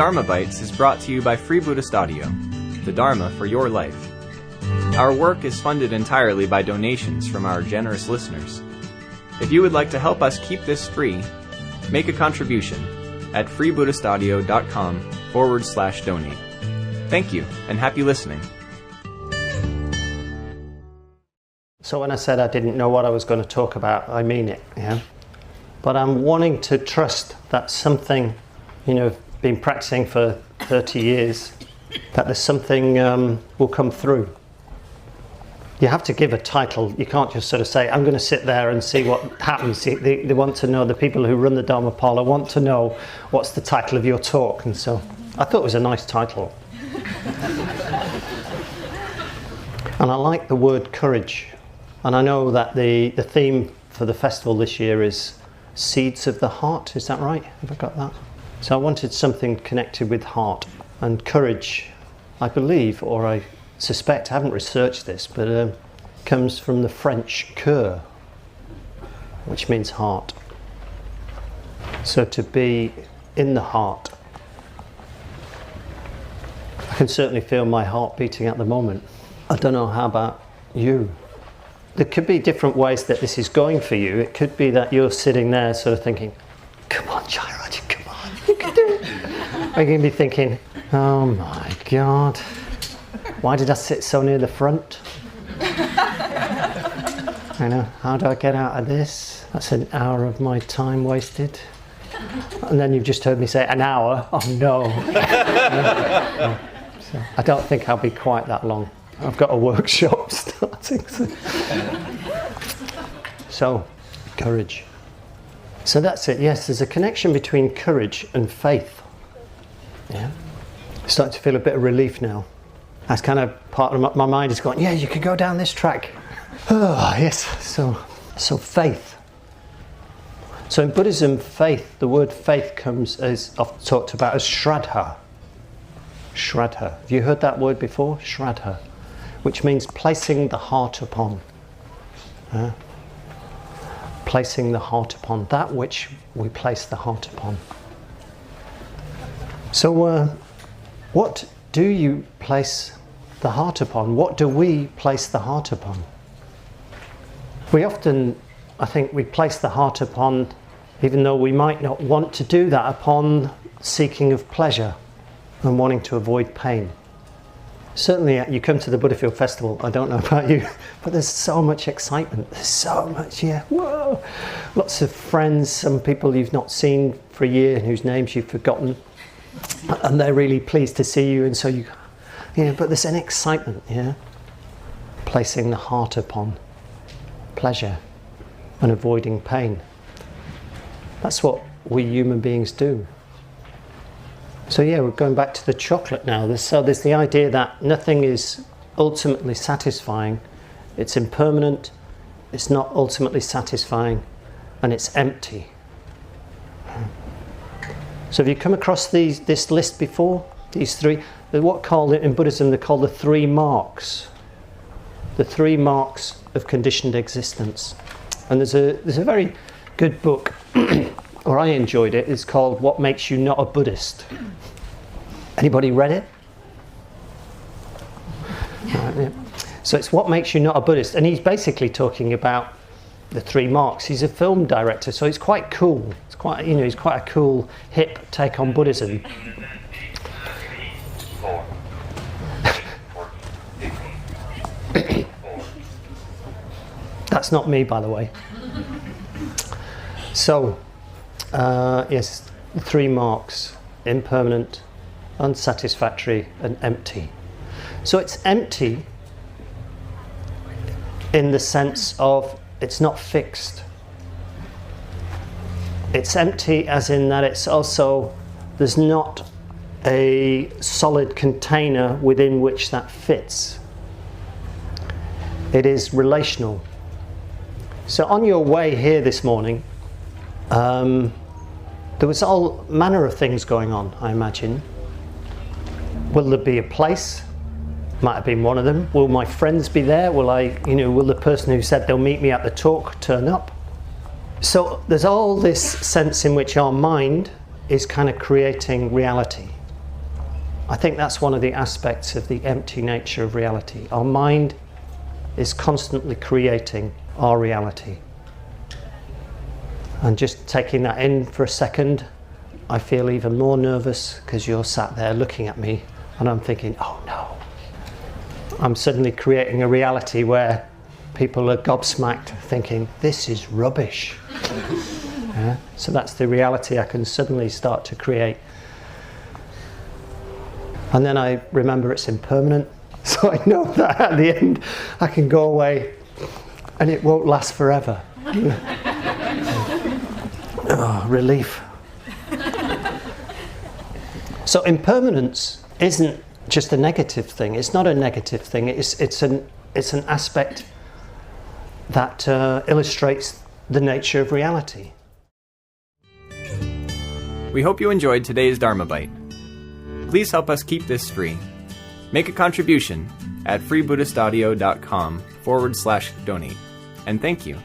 Dharma Bites is brought to you by Free Buddhist Audio, the Dharma for your life. Our work is funded entirely by donations from our generous listeners. If you would like to help us keep this free, make a contribution at freebuddhistaudio.com/donate. Thank you, and happy listening. So when I said I didn't know what I was going to talk about, I mean it, yeah? But I'm wanting to trust that something, been practicing for 30 years, that there's something will come through. You have to give a title. You can't just sort of say, I'm going to sit there and see what happens. They want to know, the people who run the Dharmapala want to know what's the title of your talk. And so I thought it was a nice title. And I like the word courage. And I know that the theme for the festival this year is Seeds of the Heart. Is that right? Have I got that? So I wanted something connected with heart. And courage, I believe, or I suspect, I haven't researched this, but comes from the French cœur, which means heart. So to be in the heart. I can certainly feel my heart beating at the moment. I don't know, how about you? There could be different ways that this is going for you. It could be that you're sitting there sort of thinking, come on, Jayaraj, come on, you can do it. Or you're going to be thinking, oh my God, why did I sit so near the front? How do I get out of this? That's an hour of my time wasted. And then you've just heard me say an hour. Oh no. No. So I don't think I'll be quite that long. I've got a workshop starting. So, courage. So that's it. Yes, there's a connection between courage and faith. Yeah. Starting to feel a bit of relief now. That's kind of part of my mind is going, yeah, you can go down this track. Oh, yes. So faith. So in Buddhism, faith, the word faith comes as often talked about as Shraddha. Shraddha. Have you heard that word before? Shraddha. Which means placing the heart upon. Placing the heart upon. That which we place the heart upon. So what do you place the heart upon? What do we place the heart upon? We often, I think, we place the heart upon, even though we might not want to do that, upon seeking of pleasure and wanting to avoid pain. Certainly you come to the Buddhafield Festival, I don't know about you, but there's so much excitement, there's so much, whoa! Lots of friends, some people you've not seen for a year and whose names you've forgotten, and they're really pleased to see you, and so but there's an excitement, placing the heart upon pleasure and avoiding pain. That's what we human beings do. So we're going back to the chocolate now. There's the idea that nothing is ultimately satisfying. It's impermanent, it's not ultimately satisfying, and it's empty. So have you come across this list before? These three, in Buddhism they're called the three marks. The three marks of conditioned existence. And there's a very good book, or I enjoyed it, it's called What Makes You Not a Buddhist. Anybody read it? So it's What Makes You Not a Buddhist, and he's basically talking about the three marks. He's a film director, so it's quite cool. It's quite, he's quite a cool, hip take on Buddhism. That's not me, by the way. So, yes, the three marks: impermanent, unsatisfactory, and empty. So it's empty in the sense of it's not fixed. It's empty as in that it's also, there's not a solid container within which that fits. It is relational. So on your way here this morning, there was all manner of things going on, I imagine. Will there be a place? Might have been one of them. Will my friends be there? Will the person who said they'll meet me at the talk turn up? So there's all this sense in which our mind is kind of creating reality. I think that's one of the aspects of the empty nature of reality. Our mind is constantly creating our reality. And just taking that in for a second, I feel even more nervous because you're sat there looking at me and I'm thinking, oh no. I'm suddenly creating a reality where people are gobsmacked thinking, this is rubbish. Yeah? So that's the reality I can suddenly start to create. And then I remember it's impermanent, so I know that at the end I can go away and it won't last forever. Oh, relief. So impermanence isn't just a negative thing. It's not a negative thing. It's an aspect that illustrates the nature of reality. We hope you enjoyed today's Dharma Bite. Please help us keep this free. Make a contribution at freebuddhistaudio.com/donate. And thank you.